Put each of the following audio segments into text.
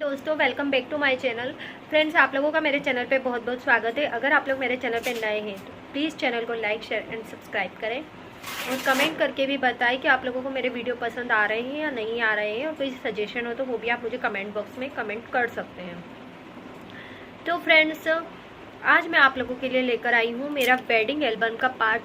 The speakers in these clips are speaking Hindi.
दोस्तों welcome back to my channel. Friends, आप लोगों का मेरे चैनल पे बहुत बहुत स्वागत है। अगर आप लोग मेरे चैनल पे नए हैं तो प्लीज़ चैनल को लाइक शेयर एंड सब्सक्राइब करें और कमेंट करके भी बताएं कि आप लोगों को मेरे वीडियो पसंद आ रहे हैं या नहीं आ रहे हैं, और कोई सजेशन हो तो वो भी आप मुझे कमेंट बॉक्स में कमेंट कर सकते हैं। तो फ्रेंड्स, आज मैं आप लोगों के लिए लेकर आई हूँ मेरा वेडिंग एल्बम का पार्ट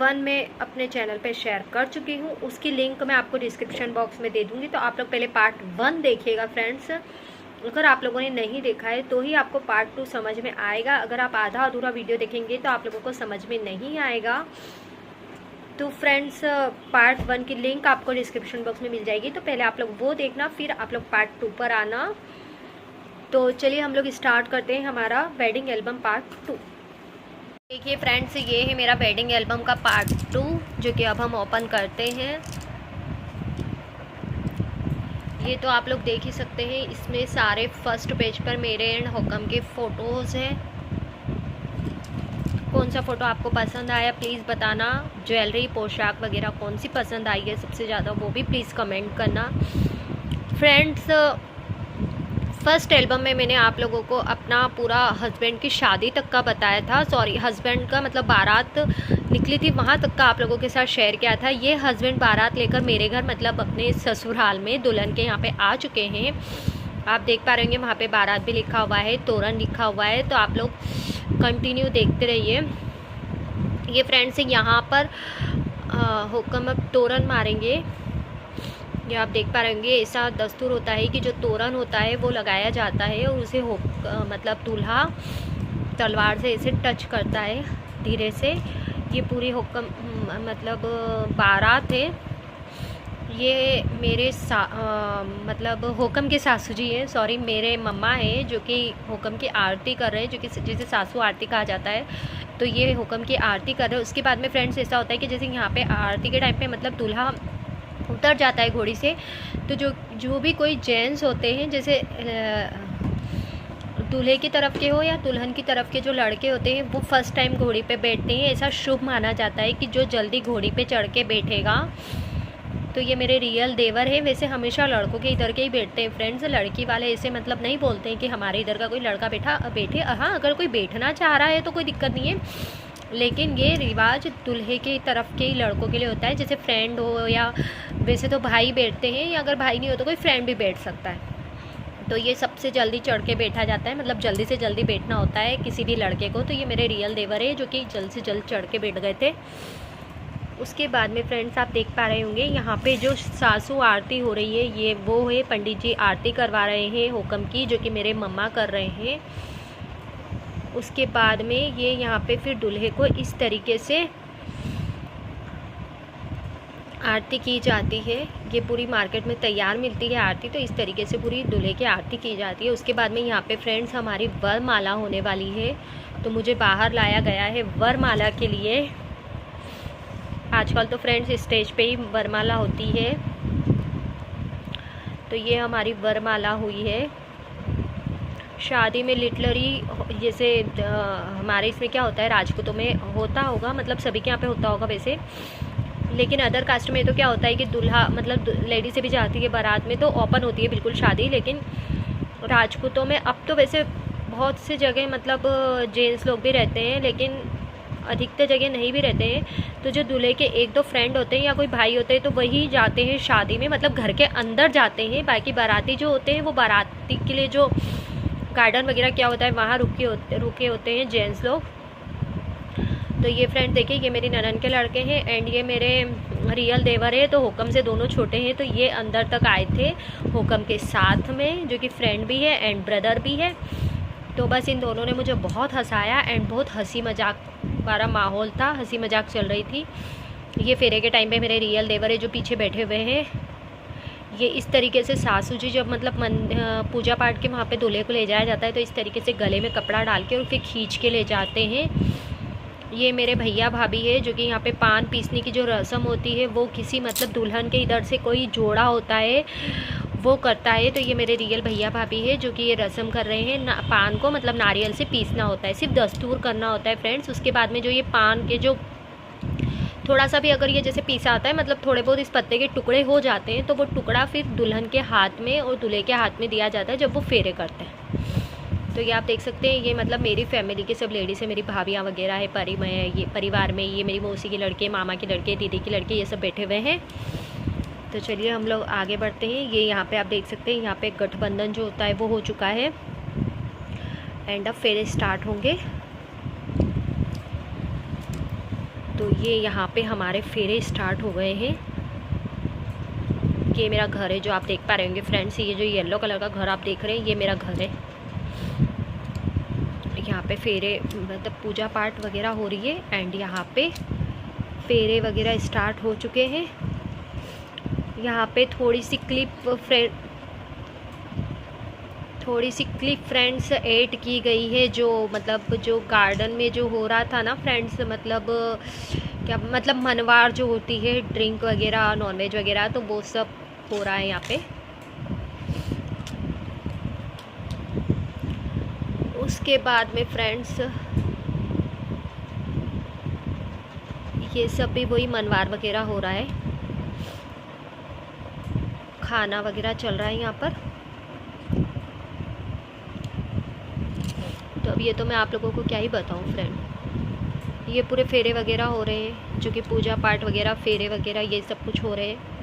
1 में अपने चैनल पे शेयर कर चुकी हूँ। उसकी लिंक मैं आपको डिस्क्रिप्शन बॉक्स में दे दूंगी, तो आप लोग पहले पार्ट 1 देखिएगा फ्रेंड्स। अगर आप लोगों ने नहीं देखा है तो ही आपको पार्ट 2 समझ में आएगा। अगर आप आधा अधूरा वीडियो देखेंगे तो आप लोगों को समझ में नहीं आएगा। तो फ्रेंड्स, पार्ट 1 की लिंक आपको डिस्क्रिप्शन बॉक्स में मिल जाएगी, तो पहले आप लोग वो देखना, फिर आप लोग पार्ट 2 पर आना। तो चलिए हम लोग स्टार्ट करते हैं हमारा वेडिंग एल्बम पार्ट 2। देखिए फ्रेंड्स, ये है मेरा वेडिंग एल्बम का पार्ट 2, जो कि अब हम ओपन करते हैं। ये तो आप लोग देख ही सकते हैं, इसमें सारे फर्स्ट पेज पर मेरे एंड हुक्म के फ़ोटोज़ हैं। कौन सा फ़ोटो आपको पसंद आया प्लीज़ बताना। ज्वेलरी, पोशाक वगैरह कौन सी पसंद आई है सबसे ज़्यादा, वो भी प्लीज़ कमेंट करना। फ्रेंड्स, फर्स्ट एल्बम में मैंने आप लोगों को अपना पूरा हस्बैंड की शादी तक का बताया था, सॉरी हस्बैंड का मतलब बारात निकली थी वहाँ तक का आप लोगों के साथ शेयर किया था। ये हस्बैंड बारात लेकर मेरे घर मतलब अपने ससुराल में दुल्हन के यहाँ पे आ चुके हैं। आप देख पा रहे होंगे वहाँ पे बारात भी लिखा हुआ है, तोरण लिखा हुआ है, तो आप लोग कंटिन्यू देखते रहिए। ये फ्रेंड्स, यहाँ पर हुक्म अब तोरण मारेंगे। ये आप देख पा रहे होंगे, ऐसा दस्तूर होता है कि जो तोरण होता है वो लगाया जाता है और उसे मतलब दूल्हा तलवार से ऐसे टच करता है धीरे से। ये पूरी हुक्म मतलब बारात है। ये मेरे मतलब हुक्म के सासू जी हैं, सॉरी मेरे मम्मा हैं, जो कि हुक्म की आरती कर रहे हैं, जो कि जिसे सासू आरती कहा जाता है। तो ये हुक्म की आरती कर रहे हैं। उसके बाद में फ्रेंड्स ऐसा होता है कि जैसे यहाँ पे आरती के टाइम पे मतलब दूल्हा उतर जाता है घोड़ी से, तो जो भी कोई जेंट्स होते हैं, जैसे दूल्हे की तरफ के हो या दुल्हन की तरफ के जो लड़के होते हैं, वो फर्स्ट टाइम घोड़ी पे बैठते हैं। ऐसा शुभ माना जाता है कि जो जल्दी घोड़ी पे चढ़ के बैठेगा। तो ये मेरे रियल देवर है। वैसे हमेशा लड़कों के इधर के ही बैठते हैं फ्रेंड्स, लड़की वाले ऐसे मतलब नहीं बोलते हैं कि हमारे इधर का कोई लड़का बैठे। हाँ, अगर कोई बैठना चाह रहा है तो कोई दिक्कत नहीं है, लेकिन ये रिवाज दूल्हे की तरफ के ही लड़कों के लिए होता है। जैसे फ्रेंड हो या वैसे तो भाई बैठते हैं, या अगर भाई नहीं हो तो कोई फ्रेंड भी बैठ सकता है। तो ये सबसे जल्दी चढ़ के बैठा जाता है, मतलब जल्दी से जल्दी बैठना होता है किसी भी लड़के को। तो ये मेरे रियल देवर है, जो कि जल्द से जल्द चढ़ के बैठ गए थे। उसके बाद में फ्रेंड्स, आप देख पा रहे होंगे यहाँ पे जो सासू आरती हो रही है, ये वो है पंडित जी आरती करवा रहे हैं हुक्म की, जो कि मेरे मम्मा कर रहे हैं। उसके बाद में ये यहाँ पे फिर दूल्हे को इस तरीके से आरती की जाती है। ये पूरी मार्केट में तैयार मिलती है आरती, तो इस तरीके से पूरी दूल्हे की आरती की जाती है। उसके बाद में यहाँ पे फ्रेंड्स हमारी वरमाला होने वाली है, तो मुझे बाहर लाया गया है वरमाला के लिए। आजकल तो फ्रेंड्स स्टेज पे ही वरमाला होती है। तो ये हमारी वरमाला हुई है। शादी में लिटरली जैसे हमारे इसमें क्या होता है, राजपूतों में होता होगा, मतलब सभी के यहाँ पे होता होगा वैसे, लेकिन अदर कास्ट में तो क्या होता है कि दूल्हा मतलब लेडी से भी जाती है बारात में, तो ओपन होती है बिल्कुल शादी। लेकिन राजपूतों में अब तो वैसे बहुत सी जगह मतलब जेंट्स लोग भी रहते हैं, लेकिन अधिकतर जगह नहीं भी रहते हैं। तो जो दूल्हे के एक दो फ्रेंड होते हैं या कोई भाई होते हैं, तो वही जाते हैं शादी में, मतलब घर के अंदर जाते हैं। बाकी बाराती जो होते हैं वो बाराती के लिए जो गार्डन वगैरह क्या होता है वहाँ रुके होते हैं जेंट्स लोग। तो ये फ्रेंड देखिए, ये मेरी ननन के लड़के हैं एंड ये मेरे रियल देवर है। तो हुक्म से दोनों छोटे हैं, तो ये अंदर तक आए थे हुक्म के साथ में, जो कि फ्रेंड भी है एंड ब्रदर भी है। तो बस इन दोनों ने मुझे बहुत हंसाया एंड बहुत हंसी मजाक वाला माहौल था, हंसी मजाक चल रही थी। ये फेरे के टाइम पे मेरे रियल देवर है जो पीछे बैठे हुए हैं। ये इस तरीके से सासू जी जब मतलब पूजा पाठ के वहाँ पे दूल्हे को ले जाया जाता है, तो इस तरीके से गले में कपड़ा डाल के और फिर खींच के ले जाते हैं। ये मेरे भैया भाभी है, जो कि यहाँ पे पान पीसने की जो रस्म होती है वो किसी मतलब दुल्हन के इधर से कोई जोड़ा होता है वो करता है। तो ये मेरे रियल भैया भाभी है, जो कि ये रस्म कर रहे हैं। पान को मतलब नारियल से पीसना होता है, सिर्फ दस्तूर करना होता है फ्रेंड्स। उसके बाद में जो ये पान के जो थोड़ा सा भी अगर ये जैसे पीसा आता है, मतलब थोड़े बहुत इस पत्ते के टुकड़े हो जाते हैं, तो वो टुकड़ा फिर दुल्हन के हाथ में और दूल्हे के हाथ में दिया जाता है जब वो फेरे करते हैं। तो ये आप देख सकते हैं, ये मतलब मेरी फैमिली के सब लेडीज़ है, मेरी भाभियाँ वगैरह है, ये परिवार में ये मेरी मौसी के लड़के, मामा के लड़के, दीदी के लड़के, ये सब बैठे हुए हैं। तो चलिए हम लोग आगे बढ़ते हैं। ये यहाँ पे आप देख सकते हैं, यहाँ पे गठबंधन जो होता है वो हो चुका है एंड अब फेरे स्टार्ट होंगे। तो ये यहाँ पे हमारे फेरे स्टार्ट हो गए हैं। ये मेरा घर है जो आप देख पा रहे होंगे फ्रेंड्स, ये जो येलो कलर का घर आप देख रहे हैं ये मेरा घर है। यहाँ पे फेरे मतलब पूजा पाठ वगैरह हो रही है एंड यहाँ पे फेरे वगैरह स्टार्ट हो चुके हैं। यहाँ पे थोड़ी सी क्लिप फ्रेंड्स ऐड की गई है, जो मतलब जो गार्डन में जो हो रहा था ना फ्रेंड्स, मतलब क्या मतलब मनवार जो होती है, ड्रिंक वगैरह, नॉनवेज वगैरह, तो वो सब हो रहा है यहाँ पे। उसके बाद में फ्रेंड्स ये सब भी वही मनवार वगैरह हो रहा है, खाना वगैरह चल रहा है यहाँ पर। तो अब ये तो मैं आप लोगों को क्या ही बताऊँ फ्रेंड, ये पूरे फेरे वगैरह हो रहे हैं, जो कि पूजा पाठ वगैरह, फेरे वगैरह ये सब कुछ हो रहे हैं।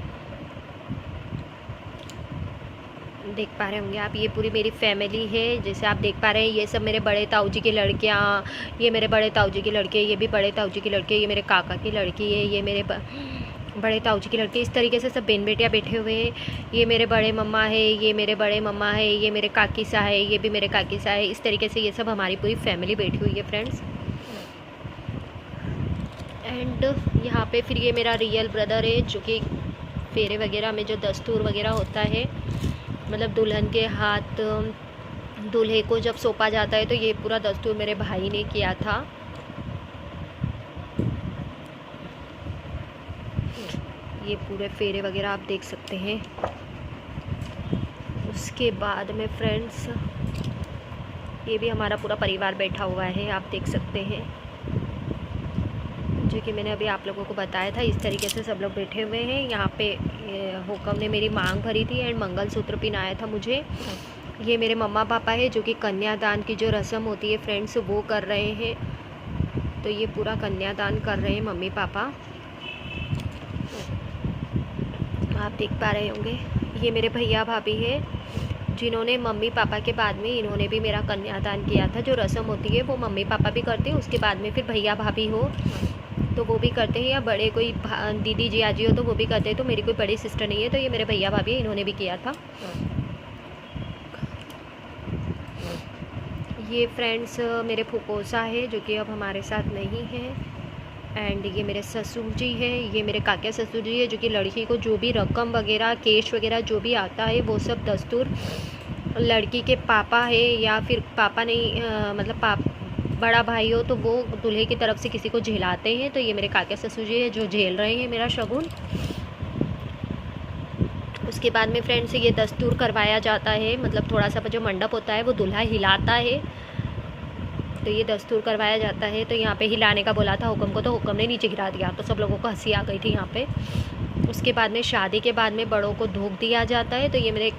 देख पा रहे होंगे आप, ये पूरी मेरी फैमिली है, जैसे आप देख पा रहे हैं। ये सब मेरे बड़े ताऊ जी की लड़कियाँ, ये मेरे बड़े ताऊ जी के लड़के, ये भी बड़े ताऊ जी की लड़के, ये मेरे काका की लड़की है, ये मेरे बड़े ताऊ जी की लड़की। इस तरीके से सब बहन बेटियाँ बैठे हुए हैं। ये मेरे बड़े मम्मा है, ये मेरे बड़े मम्मा है, ये मेरे काकी सा है, ये भी मेरे काकी सा है। इस तरीके से ये सब हमारी पूरी फैमिली बैठी हुई है फ्रेंड्स। एंड यहाँ पे फिर ये मेरा रियल ब्रदर है, जो कि फेरे वगैरह में जो दस्तूर वगैरह होता है, मतलब दुल्हन के हाथ दूल्हे को जब सौंपा जाता है, तो ये पूरा दस्तूर मेरे भाई ने किया था। ये पूरे फेरे वगैरह आप देख सकते हैं। उसके बाद में फ्रेंड्स ये भी हमारा पूरा परिवार बैठा हुआ है, आप देख सकते हैं, जो कि मैंने अभी आप लोगों को बताया था। इस तरीके से सब लोग बैठे हुए हैं। यहाँ पे हुक्म ने मेरी मांग भरी थी एंड मंगलसूत्र पहनाया था मुझे। ये मेरे मम्मा पापा है, जो कि कन्यादान की जो रस्म होती है फ्रेंड्स वो कर रहे हैं। तो ये पूरा कन्यादान कर रहे हैं मम्मी पापा, आप देख पा रहे होंगे। ये मेरे भैया भाभी है, जिन्होंने मम्मी पापा के बाद में इन्होंने भी मेरा कन्यादान किया था। जो रस्म होती है वो मम्मी पापा भी करते हैं, उसके बाद में फिर भैया भाभी हो तो वो भी करते हैं, या बड़े कोई दीदी जियाजी हो तो वो भी करते हैं। तो मेरी कोई बड़ी सिस्टर नहीं है, तो ये मेरे भैया भाभी है, इन्होंने भी किया था। ये फ्रेंड्स मेरे फुफोसा है, जो कि अब हमारे साथ नहीं है। एंड ये मेरे ससुर जी है, ये मेरे काका ससुर जी है, जो कि लड़की को जो भी रकम वगैरह, केश वगैरह जो भी आता है वो सब दस्तूर लड़की के पापा है, या फिर पापा नहीं मतलब बड़ा भाई हो तो वो दूल्हे की तरफ से किसी को झेलाते हैं। तो ये मेरे काका ससुर जी है जो झेल रहे हैं मेरा शगुन। उसके बाद में फ्रेंड्स ये दस्तूर करवाया जाता है, मतलब थोड़ा सा जो मंडप होता है वो दूल्हा हिलाता है, तो ये दस्तूर करवाया जाता है। तो यहाँ पे हिलाने का बोला था हुक्म को, तो हुक्म ने नीचे गिरा दिया, तो सब लोगों को हंसी आ गई थी यहाँ पे। उसके बाद में शादी के बाद में बड़ों को धोख दिया जाता है। तो ये मेरे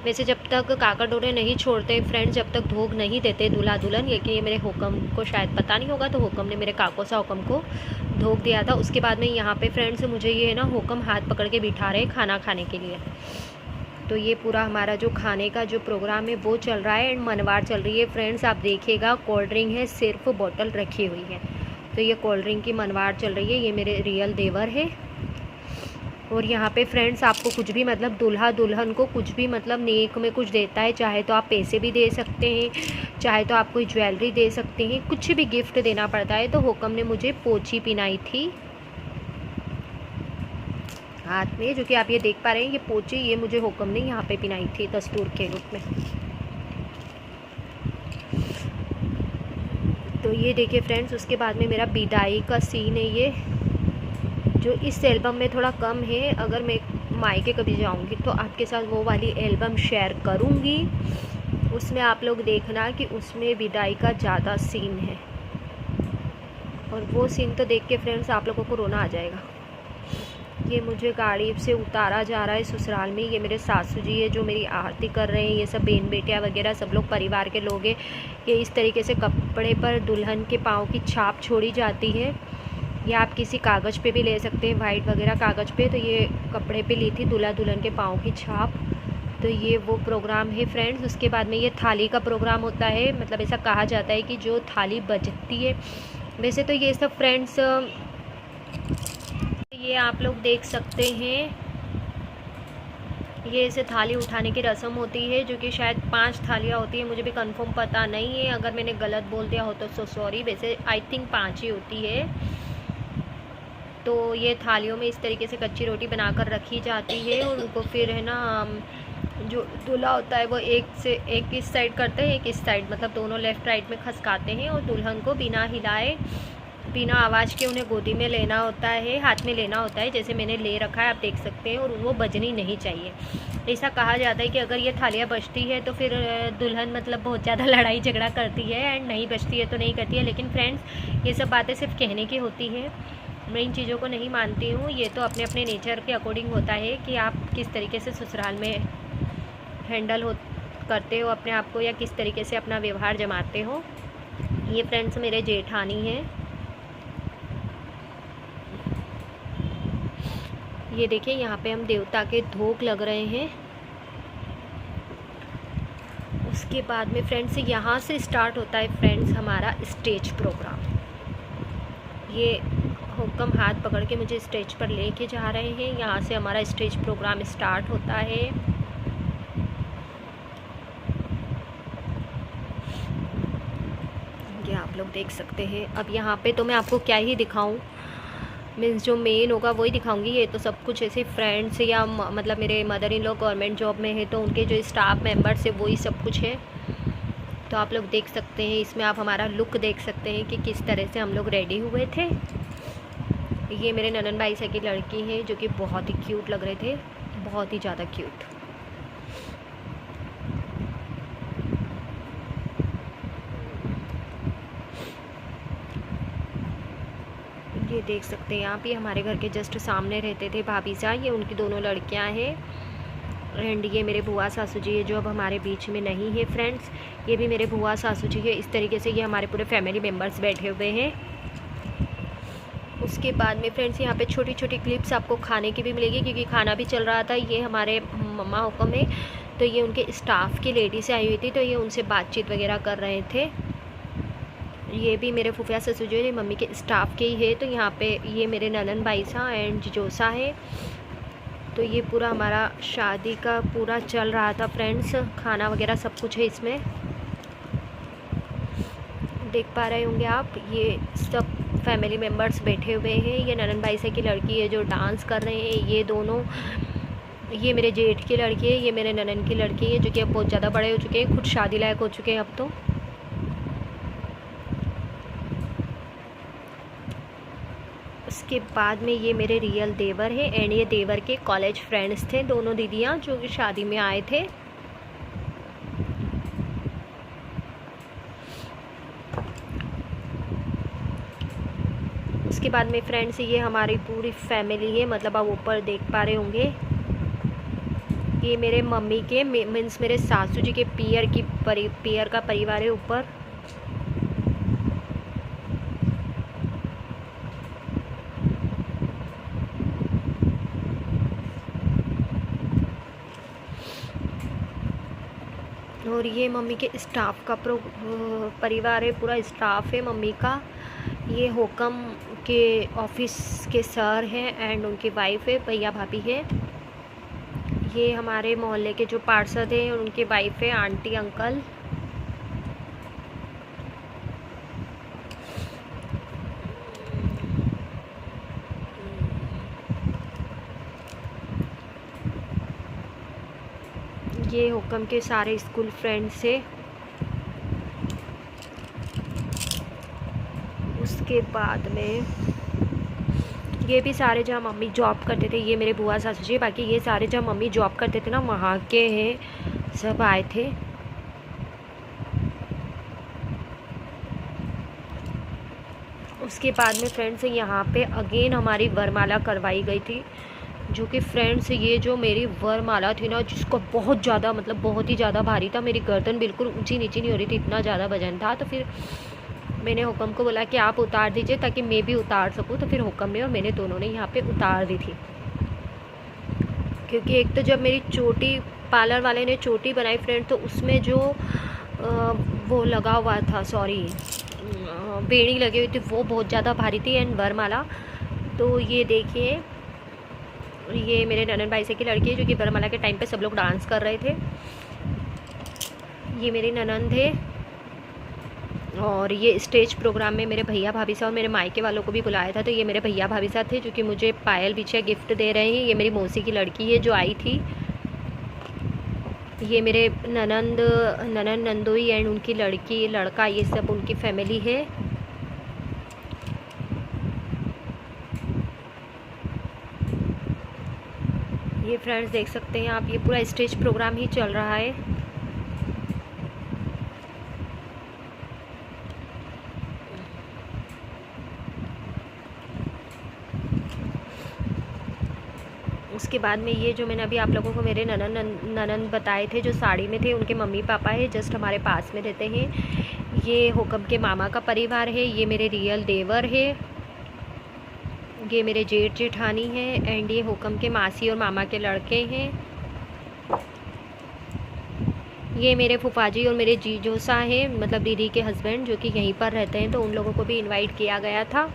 वैसे जब तक काका डोरे नहीं छोड़ते फ्रेंड्स, जब तक धोख नहीं देते दूल्हा दुल्हन, ये कि ये मेरे हुक्म को शायद पता नहीं होगा, तो हुक्म ने मेरे काको सा हुक्म को धोख दिया था। उसके बाद में यहाँ पे फ्रेंड्स मुझे ये ना हुक्म हाथ पकड़ के बिठा रहे खाना खाने के लिए। तो ये पूरा हमारा जो खाने का जो प्रोग्राम है वो चल रहा है एंड मनवार चल रही है फ्रेंड्स। आप देखिएगा कोल्ड ड्रिंक है, सिर्फ बॉटल रखी हुई है, तो ये कोल्ड ड्रिंक की मनवार चल रही है। ये मेरे रियल देवर है। और यहाँ पे फ्रेंड्स आपको कुछ भी मतलब दूल्हा दुल्हन को कुछ भी मतलब नेक में कुछ देता है, चाहे तो आप पैसे भी दे सकते हैं, चाहे तो आप कोई ज्वेलरी दे सकते हैं, कुछ भी गिफ्ट देना पड़ता है। तो हुक्म ने मुझे पोची पिनाई थी हाथ में, जो कि आप ये देख पा रहे हैं। ये पोची ये मुझे हुक्म ने यहाँ पे पिनाई थी दस्तूर के रूप में। तो ये देखिए फ्रेंड्स, उसके बाद में मेरा विदाई का सीन है ये, जो इस एल्बम में थोड़ा कम है। अगर मैं मायके कभी जाऊंगी तो आपके साथ वो वाली एल्बम शेयर करूंगी, उसमें आप लोग देखना कि उसमें विदाई का ज़्यादा सीन है। और वो सीन तो देख के फ्रेंड्स आप लोगों को रोना आ जाएगा। ये मुझे गाड़ी से उतारा जा रहा है ससुराल में। ये मेरे सासू जी है जो मेरी आरती कर रहे हैं। ये सब बहन बेटियाँ वगैरह सब लोग परिवार के लोग हैं। ये इस तरीके से कपड़े पर दुल्हन के पाँव की छाप छोड़ी जाती है। या आप किसी कागज़ पे भी ले सकते हैं, वाइट वगैरह कागज़ पे। तो ये कपड़े पे ली थी दूल्हा दुल्हन के पाँव की छाप। तो ये वो प्रोग्राम है फ्रेंड्स। उसके बाद में ये थाली का प्रोग्राम होता है। मतलब ऐसा कहा जाता है कि जो थाली बजती है, वैसे तो ये सब फ्रेंड्स ये आप लोग देख सकते हैं, ये ऐसे थाली उठाने की रस्म होती है जो कि शायद 5 थालियाँ होती है। मुझे भी कंफर्म पता नहीं है, अगर मैंने गलत बोल दिया हो तो सो सॉरी। वैसे आई थिंक 5 ही होती है। तो ये थालियों में इस तरीके से कच्ची रोटी बनाकर रखी जाती है और उनको फिर है ना जो दूल्हा होता है वो एक इस साइड करते हैं, एक इस साइड, मतलब दोनों लेफ़्ट राइट में खसकाते हैं और दुल्हन को बिना हिलाए बिना आवाज़ के उन्हें गोदी में लेना होता है, हाथ में लेना होता है। जैसे मैंने ले रखा है आप देख सकते हैं। और वो बजनी नहीं चाहिए। ऐसा कहा जाता है कि अगर ये थालियाँ बजती है तो फिर दुल्हन मतलब बहुत ज़्यादा लड़ाई झगड़ा करती है, एंड नहीं बजती है तो नहीं करती है। लेकिन फ्रेंड्स ये सब बातें सिर्फ कहने की होती है। मैं इन चीज़ों को नहीं मानती हूँ। ये तो अपने अपने नेचर के अकॉर्डिंग होता है कि आप किस तरीके से ससुराल में हैंडल करते हो अपने आप को, या किस तरीके से अपना व्यवहार जमाते हो। ये फ्रेंड्स मेरे जेठानी हैं। ये देखिए यहाँ पे हम देवता के धोक लग रहे हैं। उसके बाद में फ्रेंड्स यहाँ से स्टार्ट होता है फ्रेंड्स हमारा स्टेज प्रोग्राम। ये हुक्म हाथ पकड़ के मुझे स्टेज पर लेके जा रहे हैं। यहाँ से हमारा स्टेज प्रोग्राम स्टार्ट होता है। ये आप लोग देख सकते हैं। अब यहाँ पे तो मैं आपको क्या ही दिखाऊं, मीन्स जो मेन होगा वही दिखाऊंगी। ये तो सब कुछ ऐसे फ्रेंड्स या मतलब मेरे mother in law government job में है तो उनके जो स्टाफ मेंबर्स है वही सब कुछ है। तो आप लोग देख सकते हैं, इसमें आप हमारा लुक देख सकते हैं कि किस तरह से हम लोग रेडी हुए थे। ये मेरे ननन भाई से की लड़की है जो कि बहुत ही क्यूट लग रहे थे, बहुत ही ज़्यादा क्यूट। ये देख सकते हैं आप, ये हमारे घर के जस्ट सामने रहते थे भाभी सा। ये उनकी दोनों लड़कियां हैं। एंड ये मेरे बुआ सासू जी है जो अब हमारे बीच में नहीं है फ्रेंड्स। ये भी मेरे बुआ सासू जी है। इस तरीके से ये हमारे पूरे फैमिली मेम्बर्स बैठे हुए हैं। उसके बाद में फ्रेंड्स यहाँ पे छोटी छोटी क्लिप्स आपको खाने की भी मिलेगी क्योंकि खाना भी चल रहा था। ये हमारे मम्मा हुक्म है, तो ये उनके स्टाफ की लेडी से आई हुई थी, तो ये उनसे बातचीत वगैरह कर रहे थे। ये भी मेरे फुफिया ससुर जो है मम्मी के स्टाफ के ही है। तो यहाँ पे ये मेरे ननन भाई सा एंड जिजोसा है। तो ये पूरा हमारा शादी का पूरा चल रहा था फ्रेंड्स। खाना वगैरह सब कुछ है इसमें, देख पा रहे होंगे आप। ये सब फैमिली मेम्बर्स बैठे हुए हैं। ये ननन भाई से की लड़की है जो डांस कर रहे हैं। ये दोनों, ये मेरे जेठ की लड़की है, ये मेरे ननन की लड़की है जो कि अब बहुत ज़्यादा बड़े हो चुके हैं, खुद शादी लायक हो चुके हैं अब तो। उसके बाद में ये मेरे रियल देवर है एंड ये देवर के कॉलेज फ्रेंड्स थे, दोनों दीदियाँ जो कि शादी में आए थे। उसके बाद में फ्रेंड्स ये हमारी पूरी फैमिली है, मतलब आप ऊपर देख पा रहे होंगे। ये मेरे मम्मी के मीन्स मेरे सासू जी के पियर का परिवार है ऊपर। और ये मम्मी के स्टाफ का परिवार है, पूरा स्टाफ है मम्मी का। ये होकम के ऑफिस के सर हैं एंड उनकी वाइफ है, भैया भाभी है। ये हमारे मोहल्ले के जो पार्षद हैं उनकी वाइफ है, आंटी अंकल। ये हुक्म के सारे स्कूल फ्रेंड्स से। उसके बाद में ये भी सारे जहाँ मम्मी जॉब करते थे, ये मेरे बुआ सासू जी, बाकी ये सारे जहाँ मम्मी जॉब करते थे ना वहाँ के हैं, सब आए थे। उसके बाद में फ्रेंड्स यहाँ पे अगेन हमारी वरमाला करवाई गई थी, जो कि फ्रेंड्स ये जो मेरी वरमाला थी ना, जिसको बहुत ज़्यादा मतलब बहुत ही ज़्यादा भारी था, मेरी गर्दन बिल्कुल ऊंची नीची नहीं हो रही थी, इतना ज़्यादा वजन था। तो फिर मैंने हुक्म को बोला कि आप उतार दीजिए ताकि मैं भी उतार सकूं। तो फिर हुक्म ने और मैंने दोनों ने यहाँ पे उतार दी थी, क्योंकि एक तो जब मेरी चोटी पार्लर वाले ने चोटी बनाई फ्रेंड, तो उसमें जो वो लगा हुआ था, सॉरी बेड़ी लगी हुई थी, वो बहुत ज़्यादा भारी थी। एंड वरमाला तो ये देखिए, ये मेरे ननन भाई से की लड़की है, जो कि वरमाला के टाइम पे सब लोग डांस कर रहे थे। ये मेरी ननन थे, और ये स्टेज प्रोग्राम में मेरे भैया भाभी साहब और मेरे मायके वालों को भी बुलाया था। तो ये मेरे भैया भाभी साहब थे, जो कि मुझे पायल बिछिया गिफ्ट दे रहे हैं। ये मेरी मौसी की लड़की है जो आई थी। ये मेरे ननन नंदोई एंड उनकी लड़की लड़का, ये सब उनकी फैमिली है। ये फ्रेंड्स देख सकते हैं आप, ये पूरा स्टेज प्रोग्राम ही चल रहा है। उसके बाद में ये जो मैंने अभी आप लोगों को मेरे ननन बताए थे, जो साड़ी में थे, उनके मम्मी पापा है, जस्ट हमारे पास में रहते हैं। ये हुक्म के मामा का परिवार है। ये मेरे रियल देवर है। ये मेरे जेठ जेठानी है। एंड ये हुक्म के मासी और मामा के लड़के हैं। ये मेरे फूफाजी और मेरे जीजोसा हैं, मतलब दीदी के हस्बैंड, जो कि यहीं पर रहते हैं। तो उन लोगों को भी इनवाइट किया गया था,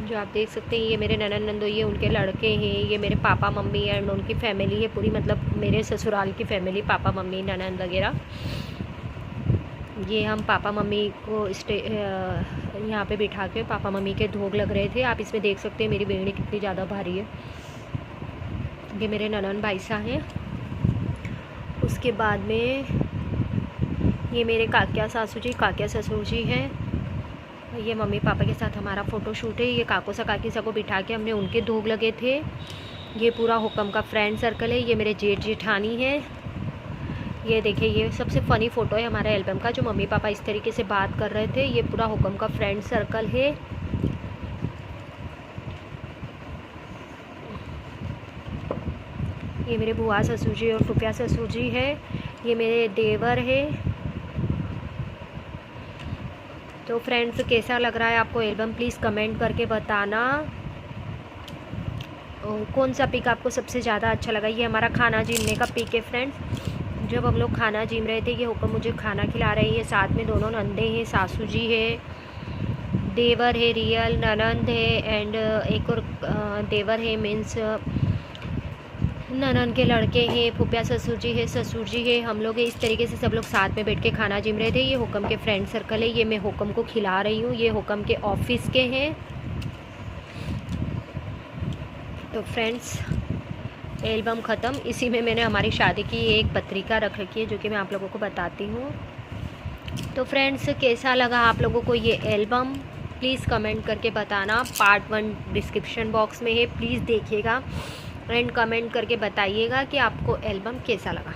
जो आप देख सकते हैं। ये मेरे ननन नंदोई ये उनके लड़के हैं। ये मेरे पापा मम्मी एंड उनकी फैमिली है पूरी, मतलब मेरे ससुराल की फैमिली, पापा मम्मी ननन वगैरह। ये हम पापा मम्मी को यहाँ पे बिठा के पापा मम्मी के धोग लग रहे थे। आप इसमें देख सकते हैं मेरी बेड़ी कितनी ज़्यादा भारी है। ये मेरे ननन भाई साहब हैं। उसके बाद में ये मेरे काकिया सासू जी, काकिया ससुर जी हैं। ये मम्मी पापा के साथ हमारा फ़ोटो शूट है। ये काको सा काकी सा को बिठा के हमने उनके धोग लगे थे। ये पूरा हुक्म का फ्रेंड सर्कल है। ये मेरे जेठ जेठानी है। ये देखिए, ये सबसे फ़नी फ़ोटो है हमारे एल्बम का, जो मम्मी पापा इस तरीके से बात कर रहे थे। ये पूरा हुक्म का फ्रेंड सर्कल है। ये मेरे बुआ ससुर जी और फूफिया ससुर जी है। ये मेरे देवर है। तो फ्रेंड्स, कैसा लग रहा है आपको एल्बम, प्लीज़ कमेंट करके बताना। कौन सा पिक आपको सबसे ज़्यादा अच्छा लगा। ये हमारा खाना जीमने का पिक है फ्रेंड्स। जब हम लोग खाना जीम रहे थे, ये हुक्म मुझे खाना खिला रही है। साथ में दोनों नंदे हैं, सासू जी है, देवर है, रियल ननंद है, एंड एक और देवर है, मीन्स ननन के लड़के हैं, फूफिया ससुर जी है, ससुर जी है, हम लोग इस तरीके से सब लोग साथ में बैठ के खाना जिम रहे थे। ये हुक्म के फ्रेंड सर्कल है। ये मैं हुक्म को खिला रही हूँ। ये हुक्म के ऑफिस के हैं। तो फ्रेंड्स, एल्बम ख़त्म। इसी में मैंने हमारी शादी की एक पत्रिका रख रखी है, जो कि मैं आप लोगों को बताती हूँ। तो फ्रेंड्स, कैसा लगा आप लोगों को ये एल्बम, प्लीज़ कमेंट करके बताना। पार्ट 1 डिस्क्रिप्शन बॉक्स में है, प्लीज़ देखिएगा एंड कमेंट करके बताइएगा कि आपको एल्बम कैसा लगा।